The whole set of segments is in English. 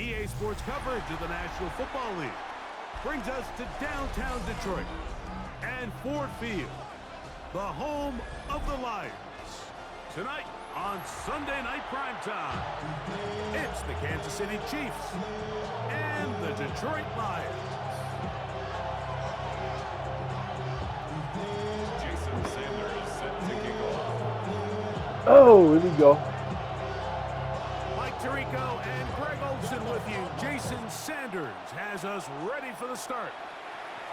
EA Sports coverage of the National Football League brings us to downtown Detroit and Ford Field, the home of the Lions. Tonight on Sunday Night Primetime, it's the Kansas City Chiefs and the Detroit Lions. Jason Sanders set to kick off. Oh, here we go. Mike Tirico and Greg Olsen with you. Jason Sanders has us ready for the start.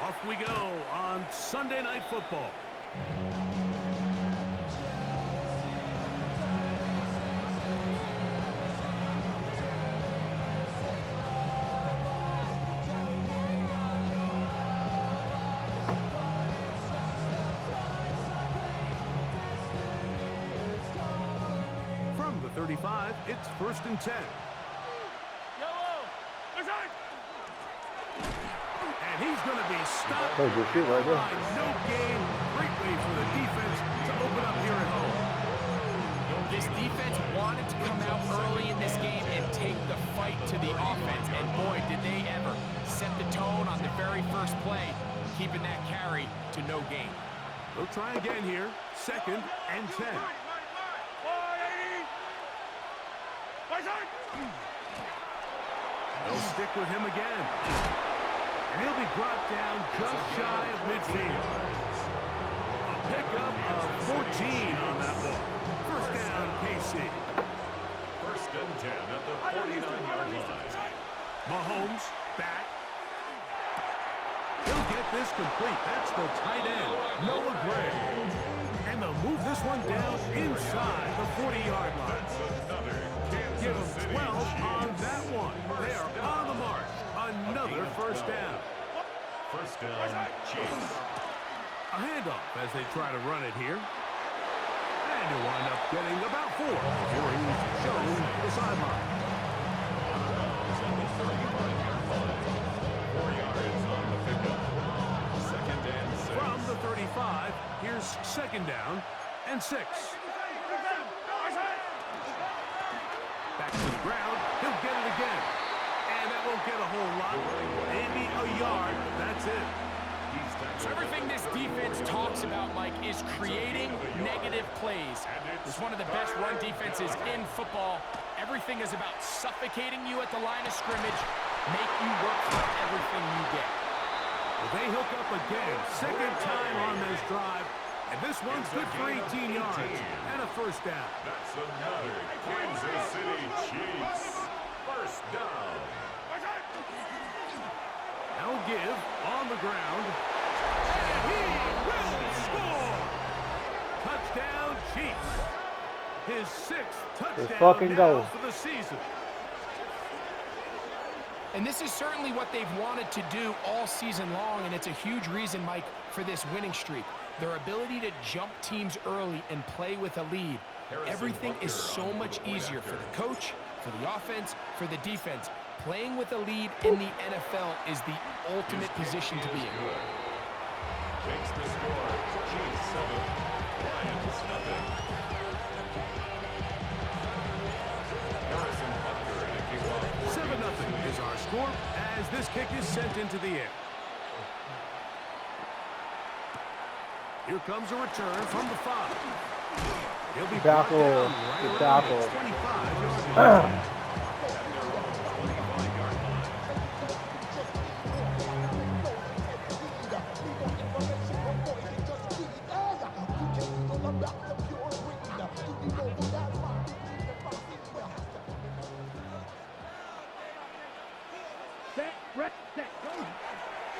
Off we go on Sunday Night Football. From the 35, it's 1st and 10. And he's going to be stopped. Oh, good shit right there. No gain. Great way for the defense to open up here at home. This defense wanted to come out early in this game and take the fight to the offense. And boy, did they ever set the tone on the very first play, keeping that carry to no gain. They'll try again here. 2nd and 10. They'll stick with him again. And he'll be brought down just shy of midfield. A pickup of 14 on that ball. 1st down, KC. 1st and 10 at the 49-yard line. Mahomes back. He'll get this complete. That's the tight end, Noah Gray. And they'll move this one down inside the 40-yard line. Give them 12 on that one. They are on the march. Another 1st down. 1st down, Chiefs. A handoff as they try to run it here. And he'll wind up getting about 4 before he's shown the sideline. 4 yards on the pickup. 2nd and 6. From the 35, here's 2nd down and 6. Back to the ground. He'll get it again. And that won't get a whole lot. Maybe a yard. That's it. So everything this defense talks about, Mike, is creating negative plays. It's one of the best run defenses in football. Everything is about suffocating you at the line of scrimmage, make you work for everything you get. Well, they hook up again. 2nd time on this drive. And this one's good for 18 yards and a 1st down. That's another Kansas City Chiefs 1st down. Now give on the ground. And he will score! Touchdown, Chiefs. His 6th touchdown fucking now go. for the season. And this is certainly what they've wanted to do all season long, and it's a huge reason, Mike, for this winning streak. Their ability to jump teams early and play with a lead. Everything is so much easier for the coach, for the offense, for the defense. Playing with a lead in the NFL is the ultimate position to be in. Makes the score. Chiefs 7, Lions 0. Harrison Butker to kick off. 7-0 is our score as this kick is sent into the air. Here comes a return from the 5. He'll be brought Tackle. down Good right tackle. around the 25-yard line.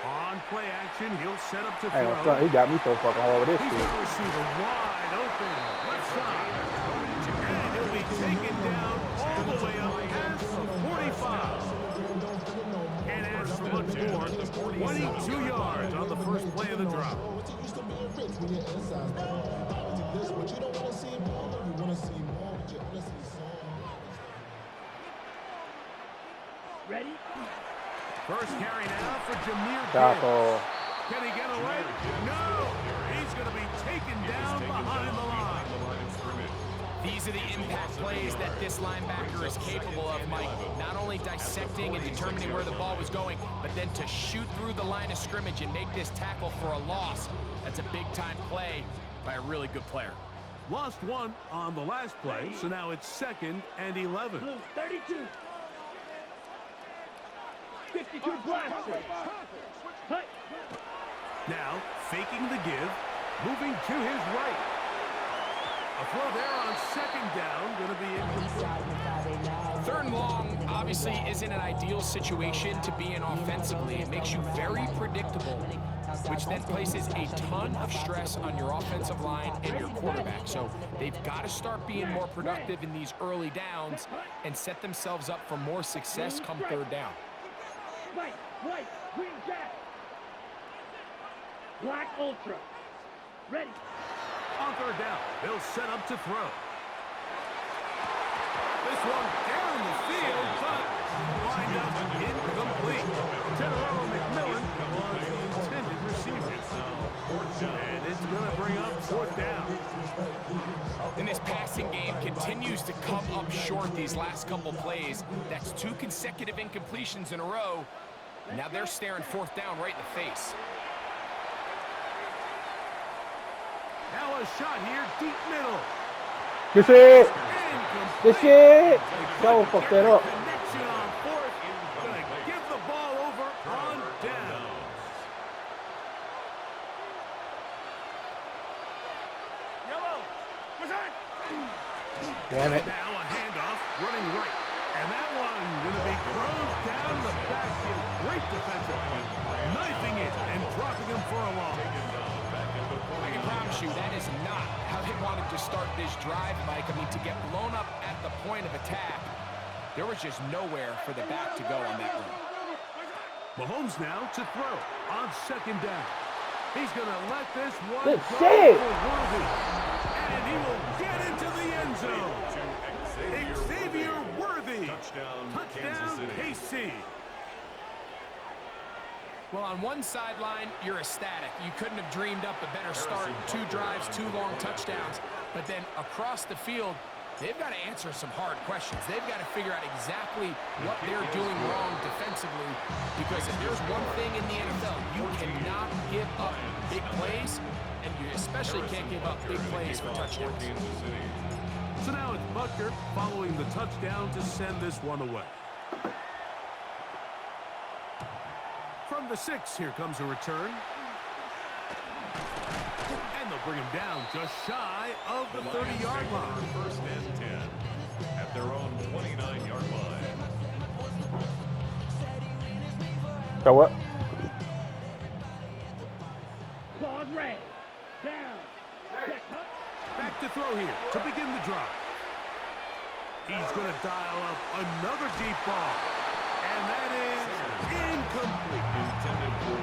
On play action, he'll set up to Hey, throw. son, he got me so fucking hard with this He's shit. got the receiver wide open, left side. And he'll be taken down all the way up past the 45. And as for much more, 22 yards on the first play of the drop. Ready? First carry now for Jahmyr Gibbs. Tackle. Can he get away? No! He's going to be taken down behind the line. These are the impact plays that this linebacker is capable of, Mike. Not only dissecting and determining where the ball was going, but then to shoot through the line of scrimmage and make this tackle for a loss. That's a big-time play by a really good player. Lost one on the last play, so now it's 2nd and 11. Blue, 32. 52 blaster. Cut. Now, faking the give, moving to his right. A throw there on 2nd down, going to be incomplete. 3rd and long obviously isn't an ideal situation to be in offensively. It makes you very predictable, which then places a ton of stress on your offensive line and your quarterback. So they've got to start being more productive in these early downs and set themselves up for more success come 3rd down. White, green jack. Black ultra. Ready. On 3rd down, they'll set up to throw. This one down the field, but lined up incomplete. Tenero McMillan was the intended receiver. And it's going to bring up 4th down. And this passing game continues to come up short these last couple plays. That's 2 consecutive incompletions in a row. Now they're staring 4th down right in the face. Now a shot here, deep middle. Good shit. Incomplete. Good shit. Go fuck that up. Connection on 4th. Gonna give the ball over on down. Yellow. Damn it. Now a handoff, running right. And that one gonna be thrown down the backfield. Great defensive play. Knifing it and dropping him for a loss. I can promise you that is not how they wanted to start this drive, Mike. I mean, to get blown up at the point of attack, there was just nowhere for the back to go on that run. Mahomes now to throw on 2nd down. He's going to let this one Good go shit. for Worthy. And he will get into the end zone. Xavier Worthy. Touchdown, KC. Well, on one sideline, you're ecstatic. You couldn't have dreamed up a better start. 2 drives, 2 long touchdowns. But then across the field, they've got to answer some hard questions. They've got to figure out exactly what they're doing wrong defensively. Because if there's one thing in the NFL, you cannot give up big plays, and you especially can't give up big plays for touchdowns. So now it's Butker following the touchdown to send this one away. From the 6, here comes a return. And they'll bring him down just shy of the 30-yard line. 1st and 10 at their own 29-yard line. So what? Claws red. Down. Check. Back to throw here to begin the drive. He's going to dial up another deep ball. And that is incomplete.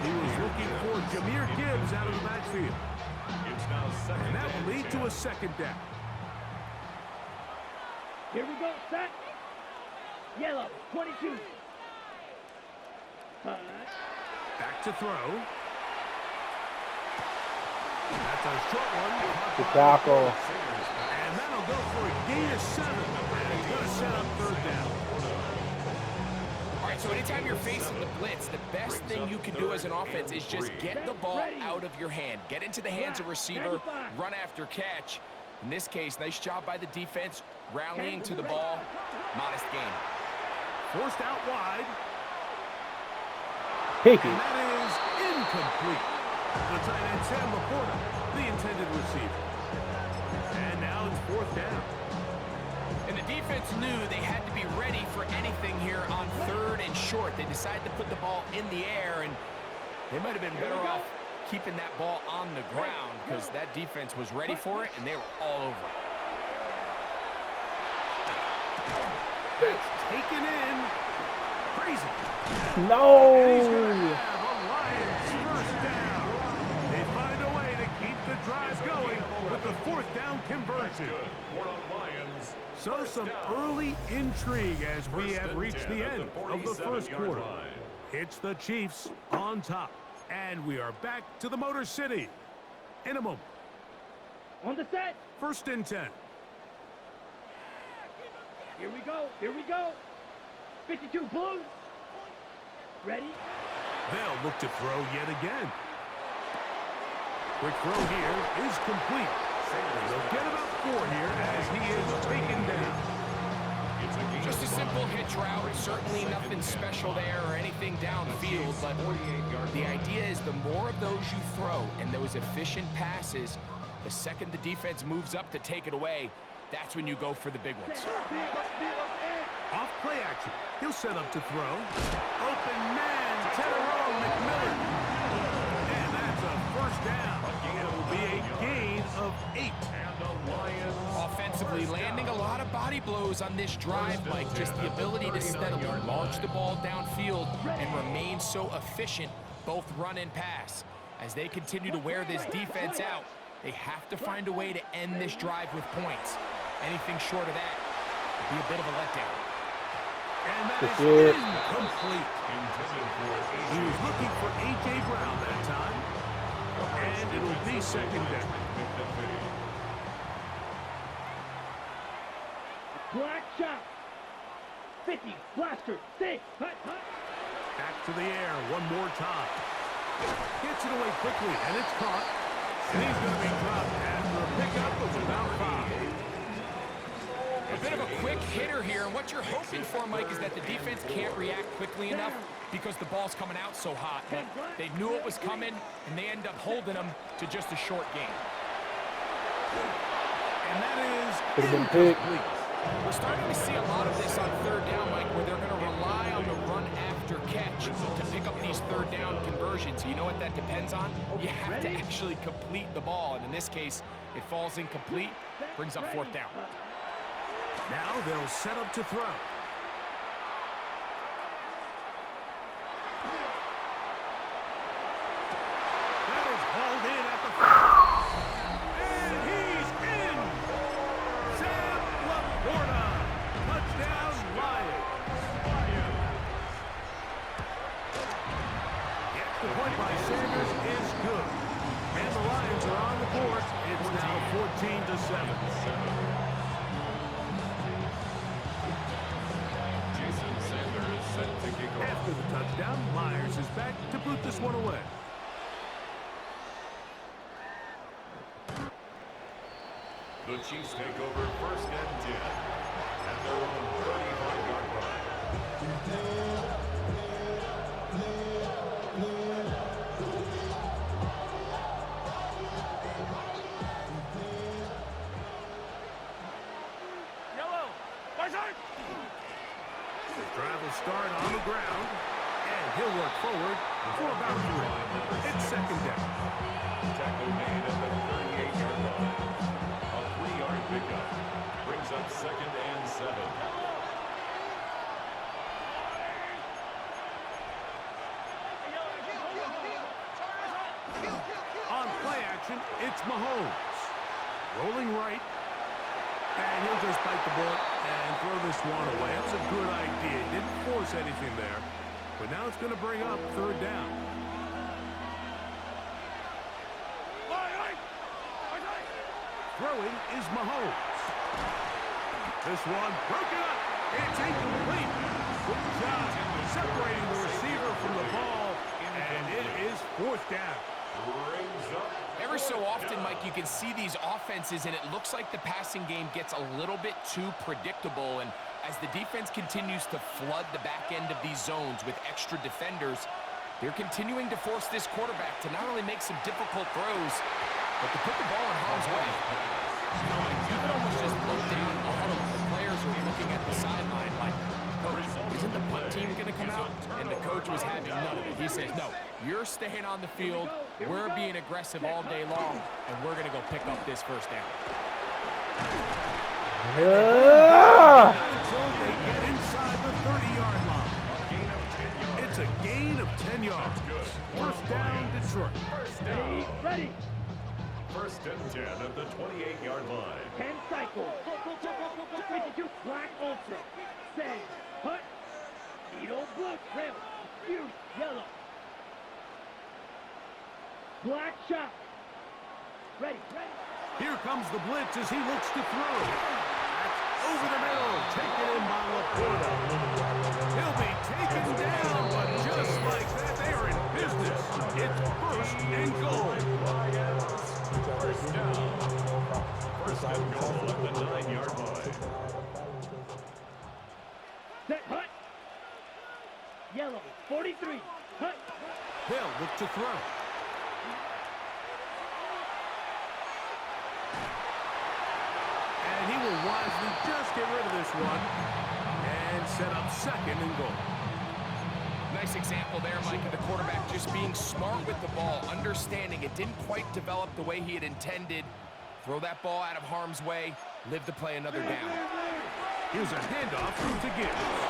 He was looking for Jahmyr Gibbs out of the backfield. It's now 2nd And that will lead to a 2nd down. Here we go. Set. Yellow. 22. Back to throw. That's a short one. Good tackle. And that'll go for a gain of 7. And it's going to set up 3rd down. All right, so anytime you're facing the blitz, the best thing you can do as an offense is just get the ball out of your hand. Get into the hands of receiver, run after catch. In this case, nice job by the defense, rallying to the ball. Modest gain. Forced out wide. Picky. And that is incomplete. The tight end, Sam Laporta, the intended receiver. And now it's 4th down. And the defense knew they had to be ready for anything here on 3rd and short. They decided to put the ball in the air, and they might have been better off keeping that ball on the ground because that defense was ready for it, and they were all over it. That's taken in. Crazy. No. He's going to have a Lions 1st down. They find a way to keep the drive going with the 4th down conversion. So some early intrigue as we have reached the end of the 1st quarter. It's the Chiefs on top. And we are back to the Motor City in a moment. On the set. 1st and 10. Here we go. Here we go. 52 blue. Ready? They'll look to throw yet again. Quick throw here is complete. They'll get about 4 here as he is taken down. Just a simple hitch route. Certainly nothing special there or anything downfield, but the idea is the more of those you throw and those efficient passes, the second the defense moves up to take it away, that's when you go for the big ones. Off play action. He'll set up to throw. Open man, Tyrone McMillan. And that's a first down. It'll be a gain of 8. Offensively, landing a lot of body blows on this drive, Mike. Just the ability to steadily launch the ball downfield and remain so efficient, both run and pass. As they continue to wear this defense out, they have to find a way to end this drive with points. Anything short of that would be a bit of a letdown. And that is incomplete. He was looking for A.J. Brown that time. And it'll be second down. Black shot. 50. Blaster. 6. Hut, hut. Back to the air one more time. Gets it away quickly, and it's caught. And he's going to be dropped after a pickup of about 5. A bit of a quick hitter here, and what you're hoping for, Mike, is that the defense can't react quickly enough because the ball's coming out so hot. But they knew it was coming, and they end up holding them to just a short game. And that is incomplete. We're starting to see a lot of this on third down, Mike, where they're going to rely on the run after catch to pick up these third down conversions. You know what that depends on? You have to actually complete the ball, and in this case, it falls incomplete, brings up 4th down. Now they'll set up to throw. That is hauled in at the 5. And he's in. Sam Laporta. Touchdown, Lions. The extra point by Sanders is good. And the Lions are on the board. It's now 14-7. After the touchdown, Myers is back to boot this one away. The Chiefs take over 1st and 10 at their own 35-yard line. Yellow. Bison. The drive will start on the ground, and he'll work forward for about 3. It's second down. Tackle made at the 38-yard line. A 3-yard pickup brings up 2nd and 7. On play action, it's Mahomes. Rolling right, and he'll just bite the bullet and throw this one away. That's a good idea. Didn't force anything there, but now it's going to bring up 3rd down. Throwing is Mahomes. This one broken up. It's incomplete. Good job separating the receiver from the ball, and it is 4th down. Every so often, Mike, you can see these offenses, and it looks like the passing game gets a little bit too predictable. And as the defense continues to flood the back end of these zones with extra defenders, they're continuing to force this quarterback to not only make some difficult throws, but to put the ball in harm's way. You know, you could almost just look down the huddle. The players are looking at the sideline like, Coach, isn't the punt team going to come out? And the coach was having none of it. He says, no, you're staying on the field. We're being aggressive all day long, and we're going to go pick up this 1st down. Yeah! Until they get inside the 30-yard line. It's a gain of 10 yards. 1st down, Detroit. Ready. 1st and 10 at the 28-yard line. 10 cycles. 52. Black ultra. Say. Hut. Needle. Blue. Rim. Fuse. Yellow. Black shot. Ready. Here comes the blitz as he looks to throw. That's over the middle, taken in by Laporta. He'll be taken down, but just like that, they are in business. It's 1st and goal. First down. First and goal at the 9-yard line. Set, hut. Yellow, 43. Hut. They'll look to throw. And he will wisely just get rid of this one and set up 2nd and goal. Nice example there, Mike, of the quarterback just being smart with the ball, understanding it didn't quite develop the way he had intended. Throw that ball out of harm's way, live to play another down. Here's a handoff to Gibbs.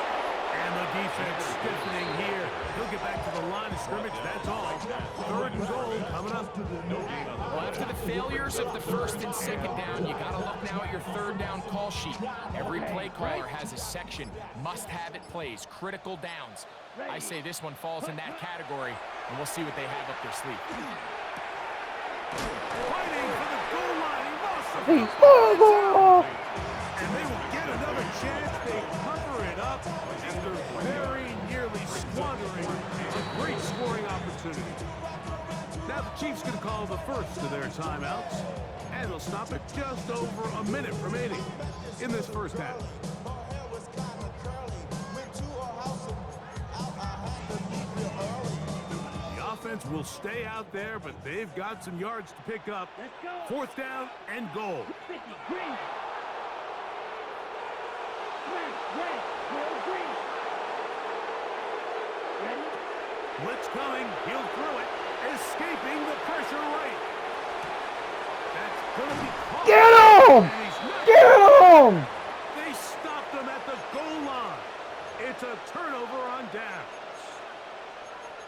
And the defense stiffening here. He'll get back to the line of scrimmage, that's all. 3rd and goal coming up. Well, after the failures of the 1st and 2nd down, you got to look now at your 3rd down call sheet. Every play caller has a section, must-have-it plays, critical downs. I say this one falls in that category, and we'll see what they have up their sleeve. Fighting for the goal line. He lost it. And they will get another chance. They cover it up after very nearly squandering a great scoring opportunity. Now the Chiefs going to call the first of their timeouts, and they'll stop it just over a minute remaining in this first half. The offense will stay out there, but they've got some yards to pick up. Let's go. 4th down and goal. 50, green. Red, Will green. Ready? Blitz coming. He'll throw it. Escaping the pressure right. That's going to be caught. Get him! And he's not- Get him! They stopped him at the goal line. It's a turnover on downs.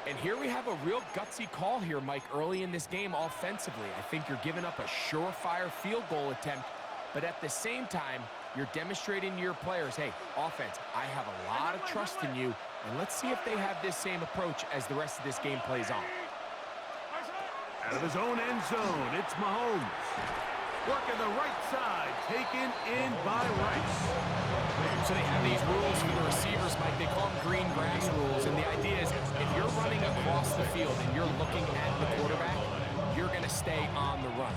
And here we have a real gutsy call here, Mike, early in this game offensively. I think you're giving up a surefire field goal attempt, but at the same time, you're demonstrating to your players, hey, offense, I have a lot of trust in you, and let's see if they have this same approach as the rest of this game plays on. Out of his own end zone, it's Mahomes. Working the right side, taken in by Rice. So they have these rules for the receivers, Mike. They call them green grass rules, and the idea is if you're running across the field and you're looking at the quarterback, you're going to stay on the run.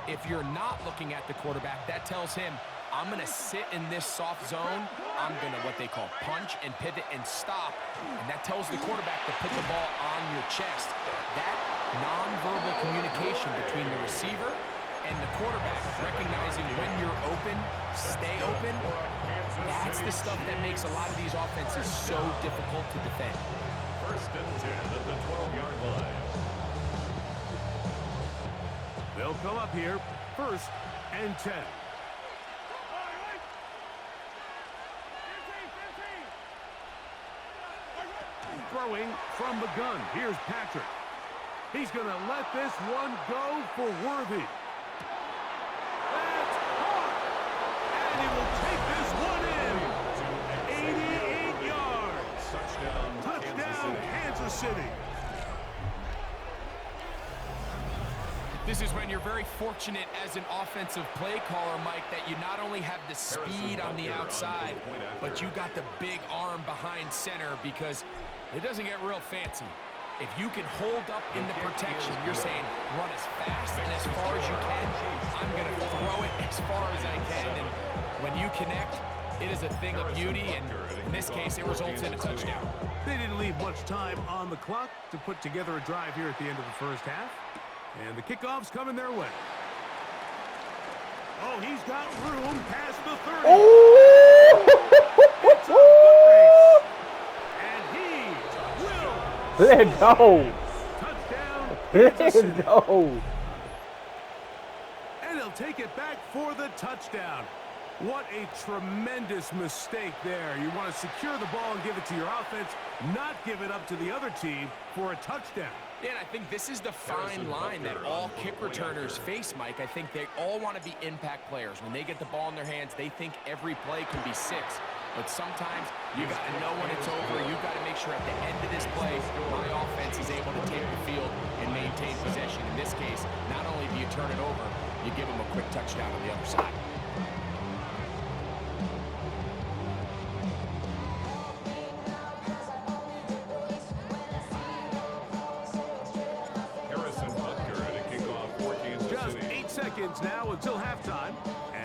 If you're not looking at the quarterback, that tells him, I'm going to sit in this soft zone. I'm going to what they call punch and pivot and stop. And that tells the quarterback to put the ball on your chest. That nonverbal communication between the receiver and the quarterback, recognizing when you're open, stay open, that's the stuff that makes a lot of these offenses so difficult to defend. 1st and 10 at the 12-yard line. They'll come up here, 1st and 10. Throwing from the gun. Here's Patrick. He's going to let this one go for Worthy. That's caught. And he will take this one in. 88 yards. Touchdown, Kansas City. This is when you're very fortunate as an offensive play caller, Mike, that you not only have the speed on the outside, but you got the big arm behind center, because it doesn't get real fancy. If you can hold up in the protection, you're saying run as fast and as far as you can. I'm going to throw it as far as I can. And when you connect, it is a thing of beauty. And in this case, it results in a touchdown. They didn't leave much time on the clock to put together a drive here at the end of the first half. And the kickoff's coming their way. Oh, he's got room past the 30. It's a foot race. And he will. Let's go. Touchdown. Let's Kansas City. go. And he'll take it back for the touchdown. What a tremendous mistake there. You want to secure the ball and give it to your offense, not give it up to the other team for a touchdown. Yeah, and I think this is the fine line that all kick returners face, Mike. I think they all want to be impact players. When they get the ball in their hands, they think every play can be 6. But sometimes you got to know when it's over. You got to make sure at the end of this play, my offense is able to take the field and maintain possession. In this case, not only do you turn it over, you give them a quick touchdown on the other side. seconds now until halftime,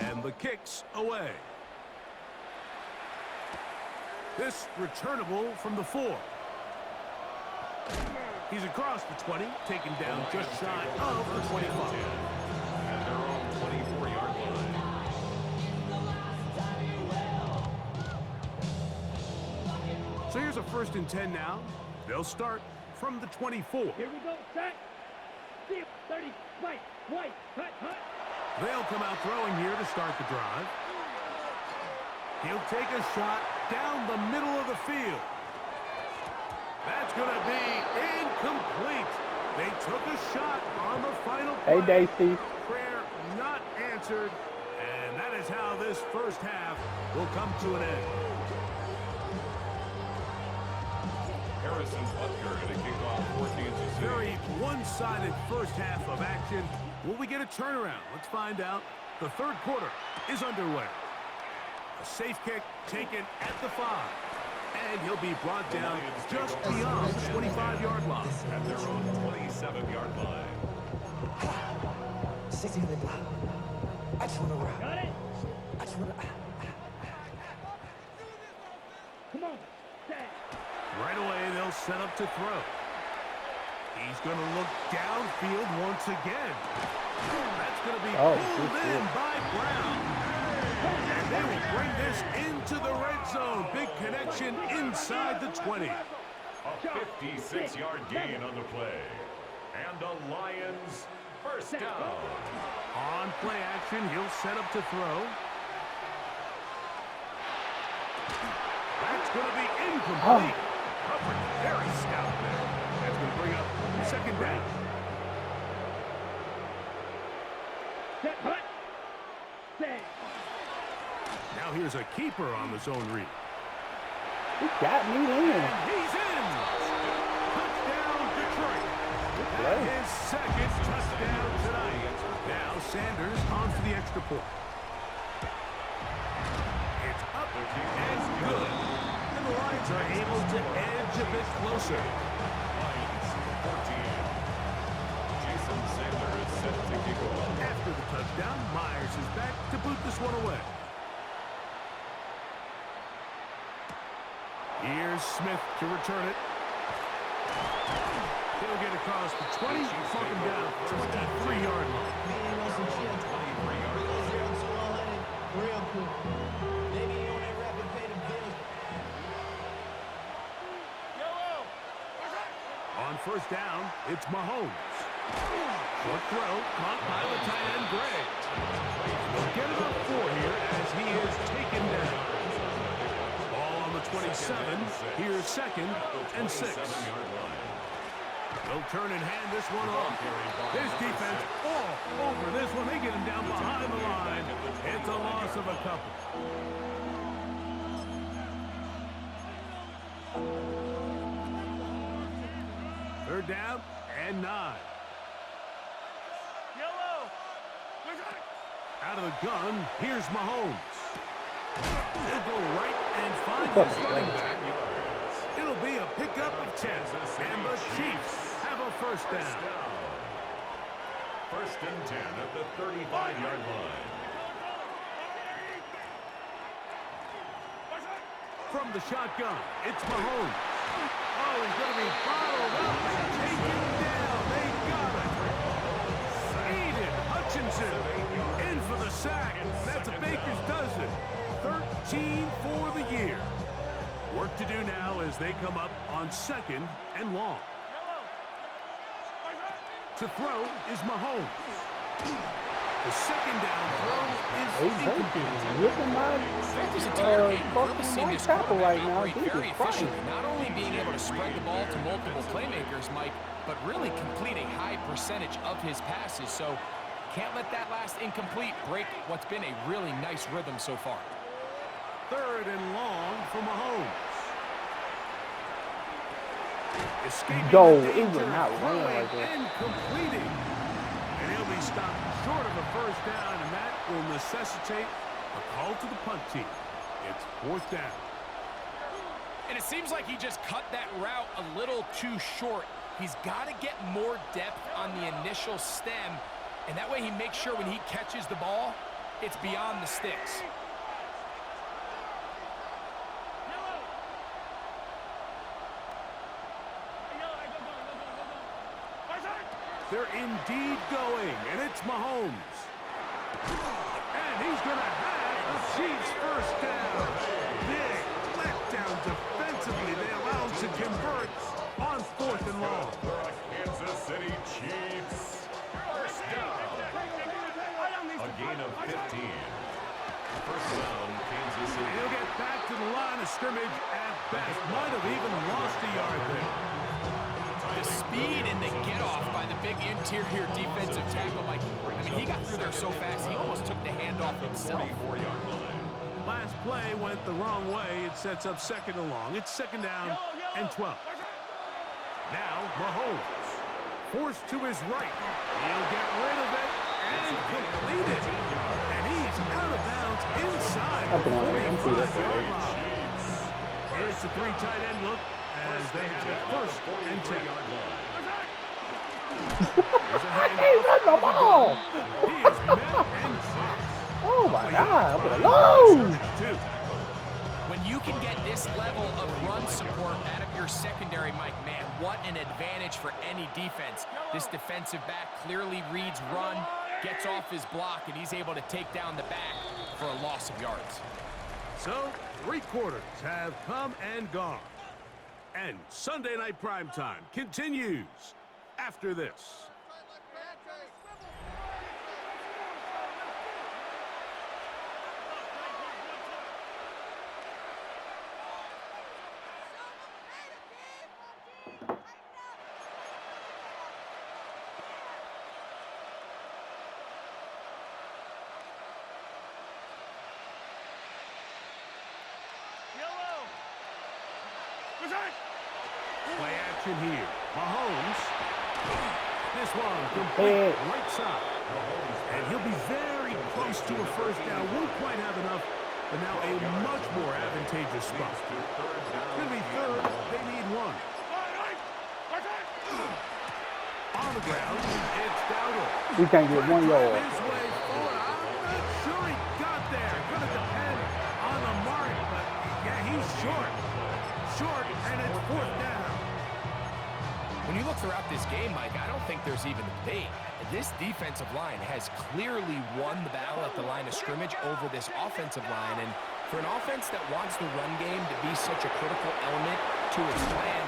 and the kick's away. This returnable from the 4. He's across the 20, taken down just shy of the 25. At their own 24-yard line. So here's a 1st and 10 now. They'll start from the 24. Here we go, set. 30, white, hut. They'll come out throwing here to start the drive. He'll take a shot down the middle of the field. That's going to be incomplete. They took a shot on the final play. Hey, Daisy. Prayer not answered. And that is how this first half will come to an end. Harrison Butker to kick off for Kansas City. Very one-sided first half of action. Will we get a turnaround? Let's find out. The 3rd quarter is underway. A safe kick taken at the 5. And he'll be brought down just beyond the 25-yard line. At their own 27-yard line. Got it? Come on, set. Right away, they'll set up to throw. He's going to look downfield once again. That's going to be pulled in by Brown. And they will bring this into the red zone. Big connection inside the 20. A 56-yard gain on the play. And the Lions first down. On play action, he'll set up to throw. That's going to be incomplete. Covered very stout there. That's going to bring up 2nd down. Set, hut. Set. Now here's a keeper on the zone read. He got me in. And he's in. Touchdown, Detroit. That is his 2nd touchdown tonight. Now Sanders on for the extra point. It's up and good. And the Lions are able to edge a bit closer. Lions 14. Jason Sanders set to kick off. After the touchdown, Myers is back to boot this one away. Here's Smith to return it. He'll get across the 20, fuck him down 23-yard line. 23-yard line. Real cool. Maybe you only rapid pay the bill. On 1st down, it's Mahomes. Short throw, caught by the tight end, Gray. They'll get it up 4 here as he is taken down. Ball on the 27. Here's 2nd and 6. 7-yard line. They'll turn and hand this one off. His defense all over this one. They get him down behind the line. It's a loss of a couple. Third down and 9. Out of the gun, here's Mahomes. He'll go right and find his running back. It'll be a pickup of 10. And the Chiefs have a 1st down. 1st and 10 at the 35-yard line. From the shotgun, it's Mahomes. Oh, he's going to be bottled up and taken down. They got it. Aiden Hutchinson in for the sack. That's a Baker's dozen. 13 for the year. Work to do now as they come up on 2nd and long. To throw is Mahomes. The 2nd down throw is incomplete. Ripping my This entire game really fucking seemed white this chapel right quarterback now. operate Jesus very Christ. efficiently, not only being able to spread the ball to multiple playmakers, Mike, but really complete a high percentage of his passes. So can't let that last incomplete break what's been a really nice rhythm so far. 3rd and long for Mahomes. Escaping Go. the It danger, would not run throwing like that. and completing. And he'll be stopped short of a 1st down, and that will necessitate a call to the punt team. It's 4th down. And it seems like he just cut that route a little too short. He's got to get more depth on the initial stem And that way he makes sure when he catches the ball, it's beyond the sticks. They're indeed going, and it's Mahomes. And he's going to have the Chiefs first down. Big letdown defensively. They allow him to convert on 4th and long. For a Kansas City Chiefs first down. A gain of 15. First down, Kansas City. He'll get back to the line of scrimmage at best. Might have even lost a yard there. The speed and the get-off by the big interior defensive tackle, Mike. I mean, he got through there so fast, he almost took the handoff himself. 44-yard line. Last play went the wrong way. It sets up 2nd and long. It's 2nd down and 12. Now, Mahomes, forced to his right. He'll get rid of it and complete it. And he's out of bounds inside the 45-yard line. Here's the 3 tight end look as they have it 1st and 10. He's at the ball. He is met and dropped. Oh my God! Low. When you can get this level of run support out of your secondary, Mike, man, what an advantage for any defense. This defensive back clearly reads run, gets off his block, and he's able to take down the back for a loss of yards. So, 3 quarters have come and gone. And Sunday Night Primetime continues after this. Play action here. Mahomes. This one complete right side. And he'll be very close to a first down. Won't quite have enough, but now a much more advantageous spot. It's going to be 3rd. They need 1. On the ground, it's Dowdle. We can't get 1 yard. His way forward. I'm not sure he got there. Going to depend on the mark, but yeah, he's short. Short, and it's 4th down. When you look throughout this game, Mike, I don't think there's even a debate. This defensive line has clearly won the battle at the line of scrimmage over this offensive line. And for an offense that wants the run game to be such a critical element to its plan,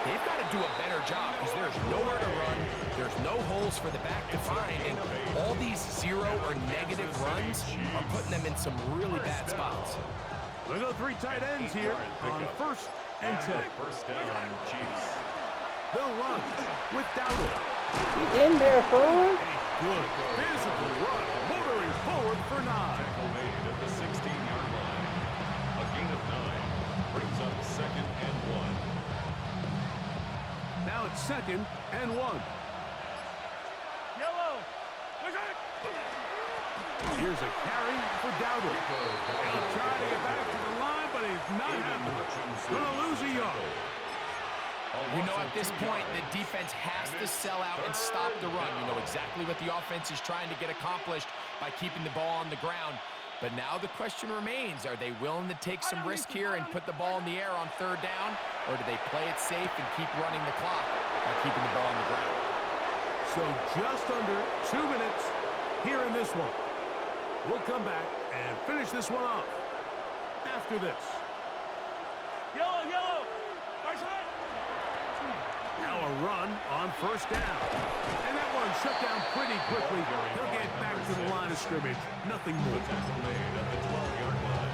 they've got to do a better job because there's nowhere to run. There's no holes for the back to find. And all these 0 or negative runs are putting them in some really bad spots. We'll go 3 tight ends here on 1st and 10. First down, Chiefs. They'll run with Dowdle. He's in there, son. Good physical run, motoring forward for 9. Tackle made at the 16-yard line. A gain of 9 brings up 2nd and 1. Now it's 2nd and 1. Here's a carry for Dowdle. He'll try to get back to the line, but he's not happening. Going to lose a yard. We know at this point the defense has to sell out and stop the run. You know exactly what the offense is trying to get accomplished by keeping the ball on the ground. But now the question remains, are they willing to take some risk here and put the ball in the air on 3rd down? Or do they play it safe and keep running the clock by keeping the ball on the ground? So just under 2 minutes here in this one. We'll come back and finish this one off after this. Now a run on 1st down. And that one shut down pretty quickly. He'll get back to the line of scrimmage. Nothing more. Tackle made at the 12-yard line.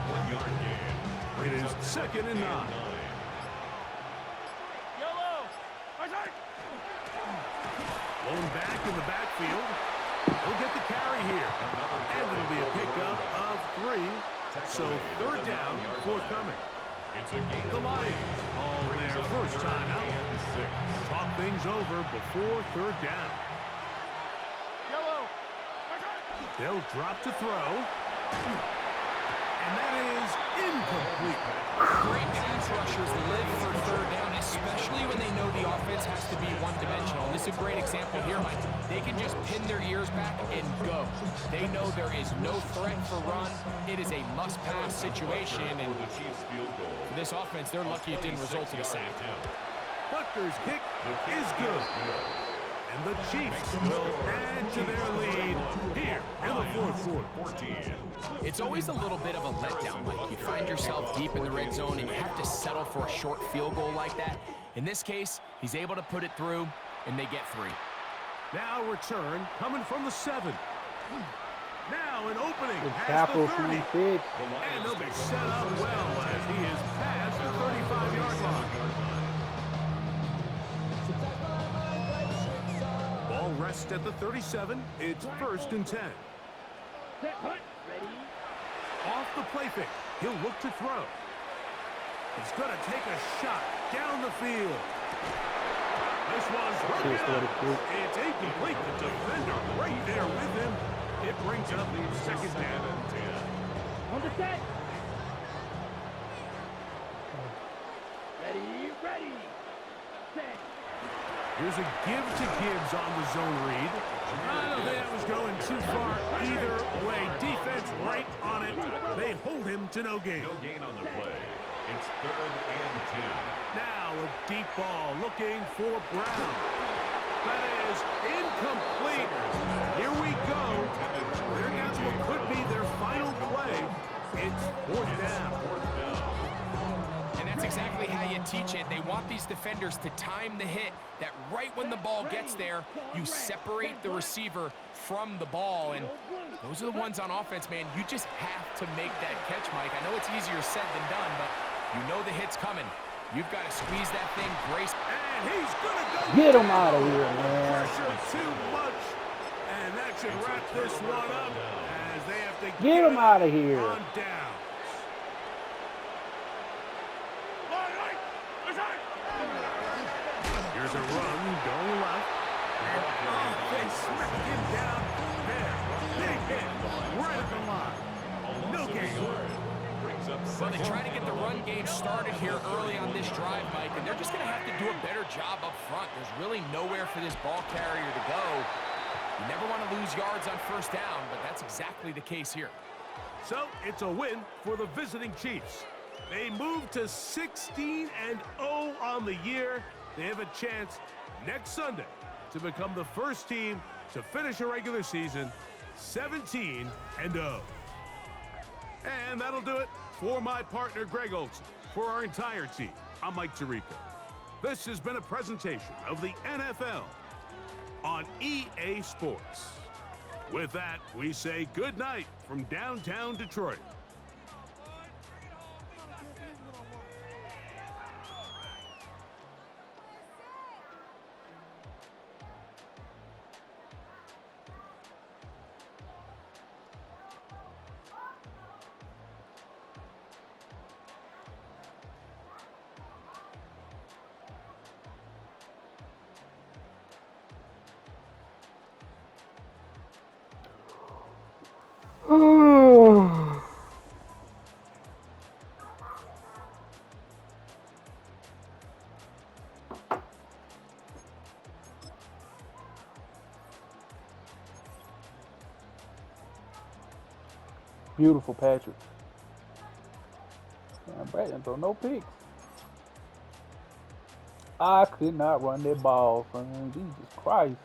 1-yard gain. It is 2nd and 9. Blown back in the backfield. He'll get the carry here. And it'll be a pickup of 3. So 3rd down, forthcoming. It's a gain The of 3. Lions all their first time out. Talk things over before 3rd down. They'll drop to throw. And that is incomplete. Great pass rushers live for 3rd down, especially when they know the offense has to be one-dimensional. This is a great example here, Mike. They can just pin their ears back and go. They know there is no threat for run. It is a must-pass situation, and The Chiefs field goal. for this offense, they're lucky it didn't result in a sack. Butker's kick is good. And the Chiefs will add to their lead here in the fourth quarter. 14. It's always a little bit of a letdown, Mike. You find yourself deep in the red zone, and you have to settle for a short field goal like that. In this case, he's able to put it through, and they get 3. Now return coming from the 7. Now an opening Good at tackle, the 30. 26. And they'll be set up well as he is past the 35-yard line. Ball rests at the 37. It's 1st and 10. Set, hunt. Ready. Off the play fake. He'll look to throw. He's going to take a shot down the field. This one's it's incomplete. The defender right there with him. It brings up 2nd down and 10. On the set. Ready, ready. Set. Here's a give to Gibbs on the zone read. I don't think that was going too far either way. Defense right on it. They hold him to no gain. No gain on the play. It's 3rd and 2. Now a deep ball looking for Brown. That is incomplete. Here we go. They're down to what could be their final play. It's 4th down. And that's exactly how you teach it. They want these defenders to time the hit, that right when the ball gets there, you separate the receiver from the ball. And those are the ones on offense, man. You just have to make that catch, Mike. I know it's easier said than done, but you know the hit's coming. You've got to squeeze that thing, brace. And he's going to go. Get him out of here, man. Pressure too much. And that should wrap this one up as they have to Get him out of here. on down. Here's a run going left. And they smacked him down there. Big hit right at the line. No gain. Well, they try to get the run game started here early on this drive, Mike, and they're just going to have to do a better job up front. There's really nowhere for this ball carrier to go. You never want to lose yards on 1st down, but that's exactly the case here. So it's a win for the visiting Chiefs. They move to 16-0 on the year. They have a chance next Sunday to become the first team to finish a regular season 17-0. And that'll do it for my partner, Greg Olson. For our entire team, I'm Mike Tirico. This has been a presentation of the NFL on EA Sports. With that, we say good night from downtown Detroit. Beautiful, Patrick. Damn, Brad didn't throw no picks. I could not run that ball from him. Jesus Christ.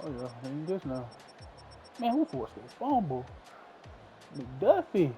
Oh yeah, I mean this now. Man, who forced that fumble? McDuffie.